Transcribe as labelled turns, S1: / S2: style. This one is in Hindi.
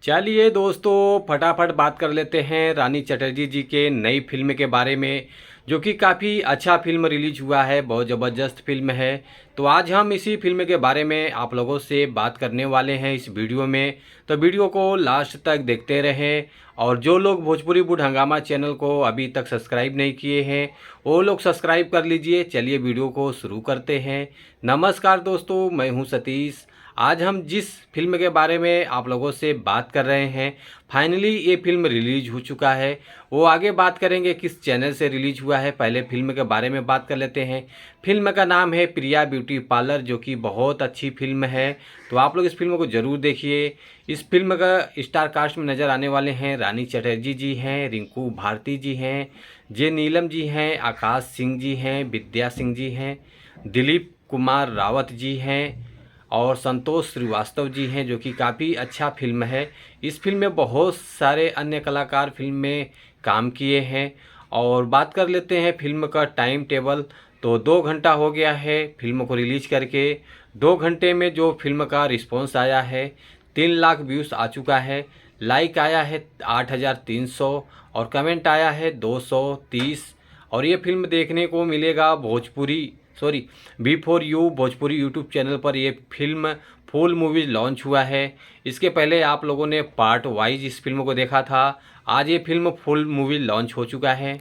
S1: चलिए दोस्तों, फटाफट बात कर लेते हैं रानी चटर्जी जी के नई फिल्म के बारे में, जो कि काफ़ी अच्छा फिल्म रिलीज हुआ है। बहुत ज़बरदस्त फिल्म है। तो आज हम इसी फिल्म के बारे में आप लोगों से बात करने वाले हैं इस वीडियो में। तो वीडियो को लास्ट तक देखते रहें। और जो लोग भोजपुरी बुड हंगामा चैनल को अभी तक सब्सक्राइब नहीं किए हैं, वो लोग सब्सक्राइब कर लीजिए। चलिए वीडियो को शुरू करते हैं। नमस्कार दोस्तों, मैं हूं सतीश। आज हम जिस फिल्म के बारे में आप लोगों से बात कर रहे हैं, फाइनली ये फिल्म रिलीज हो चुका है। वो आगे बात करेंगे किस चैनल से रिलीज हुआ है। पहले फिल्म के बारे में बात कर लेते हैं। फिल्म का नाम है प्रिया ब्यूटी पार्लर, जो कि बहुत अच्छी फिल्म है। तो आप लोग इस फिल्म को ज़रूर देखिए। इस फिल्म का स्टार कास्ट में नज़र आने वाले हैं रानी चटर्जी जी हैं, रिंकू भारती जी हैं, जे नीलम जी हैं, आकाश सिंह जी हैं, विद्या सिंह जी हैं, दिलीप कुमार रावत जी हैं और संतोष श्रीवास्तव जी हैं, जो कि काफ़ी अच्छा फिल्म है। इस फिल्म में बहुत सारे अन्य कलाकार फिल्म में काम किए हैं। और बात कर लेते हैं फिल्म का टाइम टेबल। तो 2 घंटा हो गया है फिल्म को रिलीज करके। 2 घंटे में जो फिल्म का रिस्पॉन्स आया है, 3 लाख व्यूज़ आ चुका है। लाइक आया है 8,300 और कमेंट आया है 230। और ये फिल्म देखने को मिलेगा V4U भोजपुरी यूट्यूब चैनल पर। ये फिल्म फुल मूवीज लॉन्च हुआ है। इसके पहले आप लोगों ने पार्ट वाइज इस फिल्म को देखा था। आज ये फिल्म फुल मूवी लॉन्च हो चुका है।